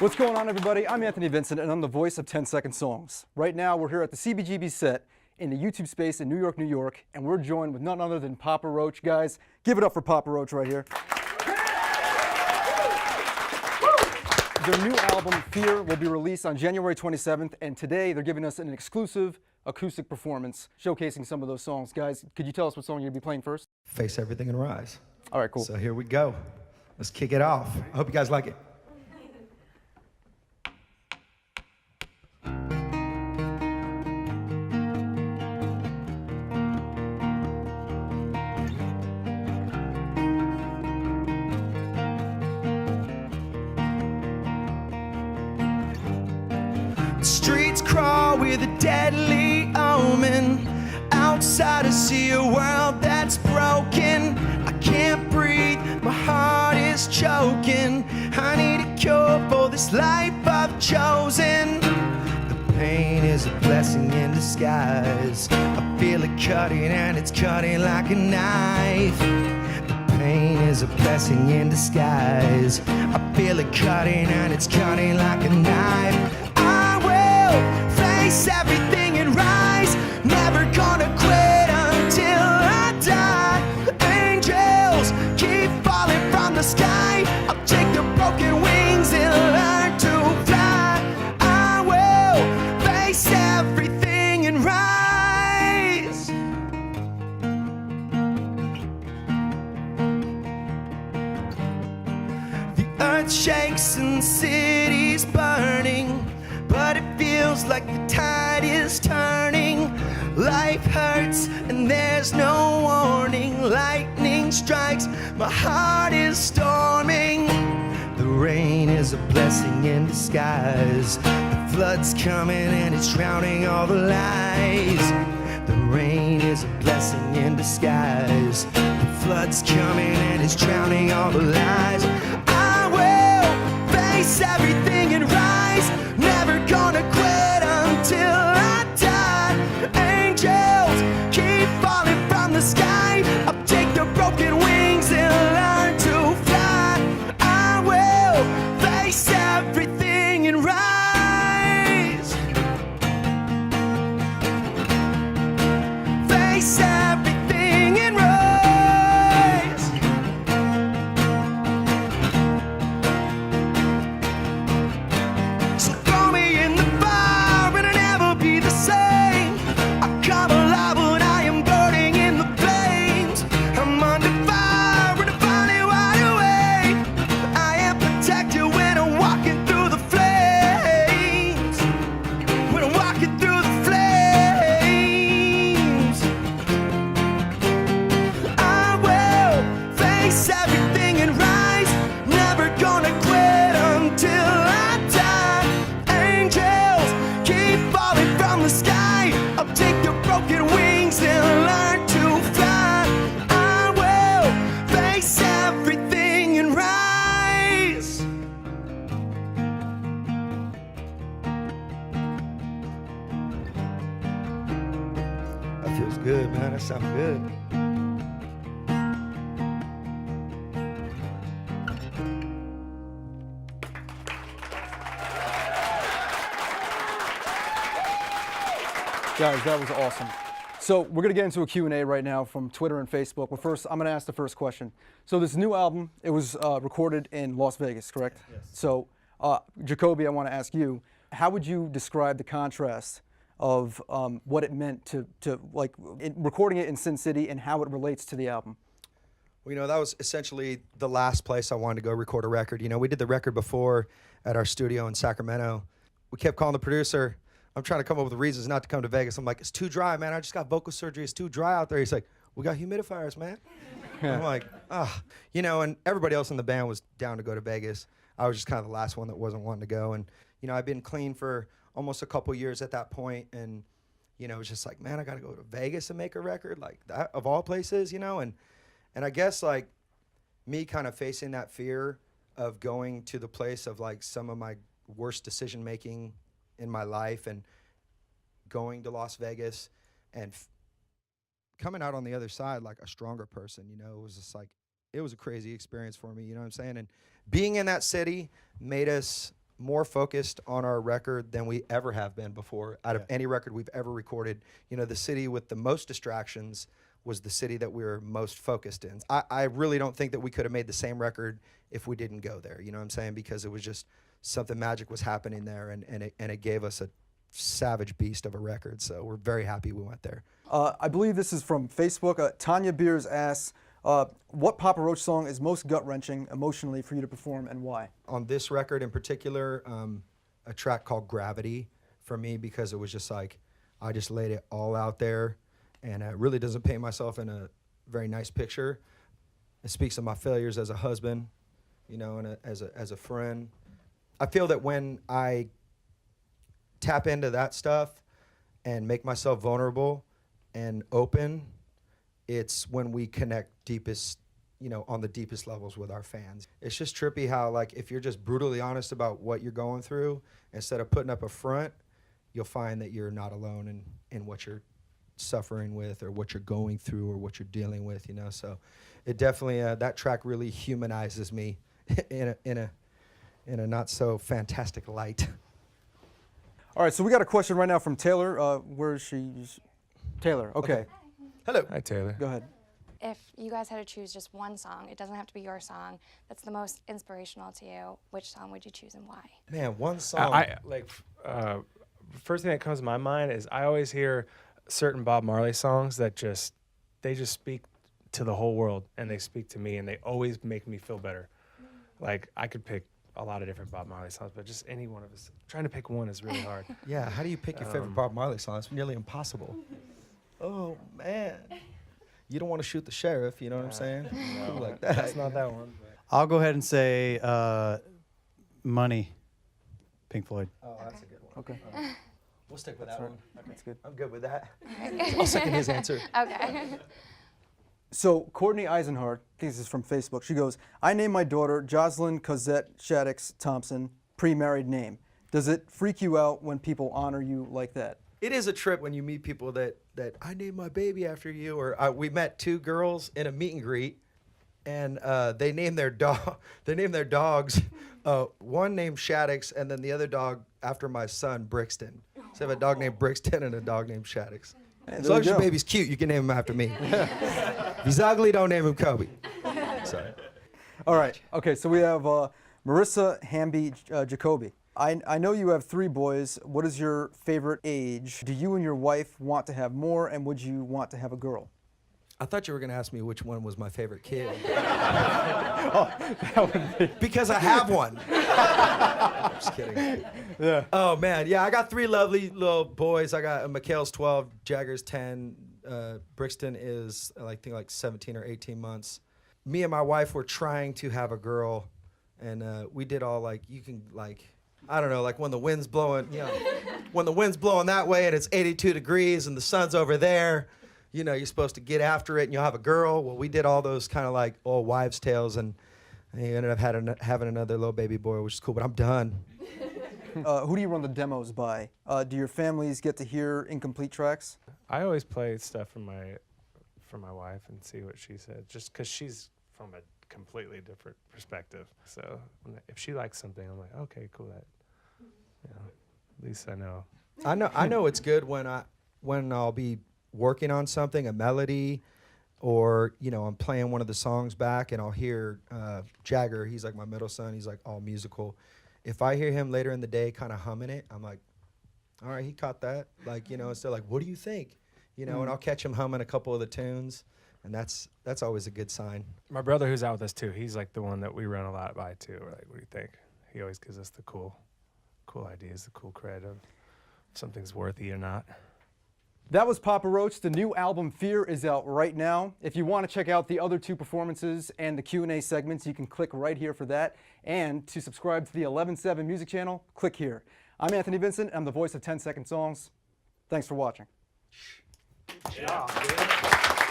What's going on, everybody? I'm Anthony Vincent, and I'm the voice of 10-Second Songs. Right now, we're here at the CBGB set in the YouTube space in New York, New York, and we're joined with none other than Papa Roach. Guys, give it up for Papa Roach right here. Their new album, Fear, will be released on January 27th, and today they're giving us an exclusive acoustic performance showcasing some of those songs. Guys, could you tell us what song you're going to be playing first? Face Everything and Rise. All right, cool. So here we go. Let's kick it off. I hope you guys like it. Streets crawl with a deadly omen. Outside I see a world that's broken. I can't breathe, my heart is choking. I need a cure for this life I've chosen. The pain is a blessing in disguise. I feel it cutting and it's cutting like a knife. The pain is a blessing in disguise. I feel it cutting and it's cutting like a knife. Face everything and rise. Never gonna quit until I die. Angels keep falling from the sky. I'll take the broken wings and learn to fly. I will face everything and rise. The earth shakes and the city's burning, but it feels like the tide is turning. Life hurts and there's no warning. Lightning strikes, my heart is storming. The rain is a blessing in disguise. The flood's coming and it's drowning all the lies. The rain is a blessing in disguise. The flood's coming and it's drowning all the lies. I will face everything and rise. Never gonna quit until I die. Angels keep falling from the sky. I'll take the broken wings and learn to fly. I will face everything and rise. Face everything and rise. Feels good, man. That sounds good. Guys, that was awesome. So we're going to get into a Q&A right now from Twitter and Facebook. But first, I'm going to ask the first question. So this new album, it was recorded in Las Vegas, correct? Yes. So, Jacoby, I want to ask you, how would you describe the contrast of what it meant to recording it in Sin City and how it relates to the album? Well, you know, that was essentially the last place I wanted to go record a record. You know, we did the record before at our studio in Sacramento. We kept calling the producer. I'm trying to come up with reasons not to come to Vegas. I'm like, it's too dry, man. I just got vocal surgery. It's too dry out there. He's like, we got humidifiers, man. I'm like, you know, and everybody else in the band was down to go to Vegas. I was just kind of the last one that wasn't wanting to go. And, you know, I've been clean for almost a couple years at that point, and you know, it was just like, man, I gotta go to Vegas and make a record, like that of all places, you know. And I guess like me kind of facing that fear of going to the place of like some of my worst decision making in my life and going to Las Vegas and coming out on the other side like a stronger person, you know. It was just like, it was a crazy experience for me, you know what I'm saying? And being in that city made us more focused on our record than we ever have been before. Out of any record we've ever recorded, you know, the city with the most distractions was the city that we were most focused in. I really don't think that we could have made the same record if we didn't go there. You know what I'm saying? Because it was just something magic was happening there, and it gave us a savage beast of a record. So we're very happy we went there. I believe this is from Facebook. Tanya Beers asks, what Papa Roach song is most gut-wrenching emotionally for you to perform, and why? On this record in particular, a track called Gravity for me, because it was just like, I just laid it all out there, and it really doesn't paint myself in a very nice picture. It speaks of my failures as a husband, you know, and as a friend. I feel that when I tap into that stuff and make myself vulnerable and open, it's when we connect deepest, you know, on the deepest levels with our fans. It's just trippy how, like, if you're just brutally honest about what you're going through, instead of putting up a front, you'll find that you're not alone in what you're suffering with or what you're going through or what you're dealing with, you know. So it definitely, that track really humanizes me in a not so fantastic light. All right, so we got a question right now from Taylor. Where is she? Taylor, okay. Hello. Hi, Taylor. Go ahead. If you guys had to choose just one song, it doesn't have to be your song, that's the most inspirational to you, which song would you choose and why? Man, one song. First thing that comes to my mind is I always hear certain Bob Marley songs that they just speak to the whole world, and they speak to me, and they always make me feel better. Like, I could pick a lot of different Bob Marley songs, but just any one of us. Trying to pick one is really hard. Yeah, how do you pick your favorite Bob Marley song? It's nearly impossible. Oh, man. You don't want to shoot the sheriff, you know what I'm saying? No, Like that. that's not that one. But. I'll go ahead and say Money, Pink Floyd. Oh, that's a good one. Okay. We'll stick with that right. one. That's good. I'm good with that. I'll second his answer. Okay. So Courtney Eisenhart, I think this is from Facebook. She goes, I named my daughter Jocelyn Cosette Shaddix Thompson, pre-married name. Does it freak you out when people honor you like that? It is a trip when you meet people that I named my baby after you, or we met two girls in a meet and greet, and they named their dogs. One named Shaddix, and then the other dog after my son Brixton. So I have a dog named Brixton and a dog named Shaddix. Hey, As long as your baby's cute, you can name him after me. If he's ugly, don't name him Kobe. Sorry. All right. Okay, so we have Marissa Hamby Jacoby. I know you have 3 boys. What is your favorite age? Do you and your wife want to have more, and would you want to have a girl? I thought you were going to ask me which one was my favorite kid. That would be... Because I have one. Just kidding. Yeah. Oh, man. Yeah, I got 3 lovely little boys. I got Mikhail's 12, Jagger's 10, Brixton is, I think, like 17 or 18 months. Me and my wife were trying to have a girl, and we did all, like, you can, like, I don't know, like when the wind's blowing, you know, when the wind's blowing that way and it's 82 degrees and the sun's over there, you know, you're supposed to get after it and you'll have a girl. Well, we did all those kind of like old wives' tales, and he ended up having another little baby boy, which is cool, but I'm done. Who do you run the demos by? Do your families get to hear incomplete tracks? I always play stuff for my wife and see what she said, just because she's from a completely different perspective. So if she likes something, I'm like, okay, cool. That, you know, at least I know. I know it's good when I'll be working on something, a melody, or, you know, I'm playing one of the songs back and I'll hear Jagger, he's like my middle son, he's like all musical. If I hear him later in the day kind of humming it, I'm like, all right, he caught that. Like, you know, instead of like, what do you think? You know, and I'll catch him humming a couple of the tunes, and that's always a good sign. My brother, who's out with us too, he's like the one that we run a lot by too. We're like, what do you think? He always gives us the cool ideas, the cool cred of if something's worthy or not. That was Papa Roach. The new album Fear is out right now. If you want to check out the other 2 performances and the Q&A segments, you can click right here for that. And to subscribe to the 11/7 music channel, click here. I'm Anthony Vincent. I'm the voice of 10 Second Songs. Thanks for watching. Good job, dude.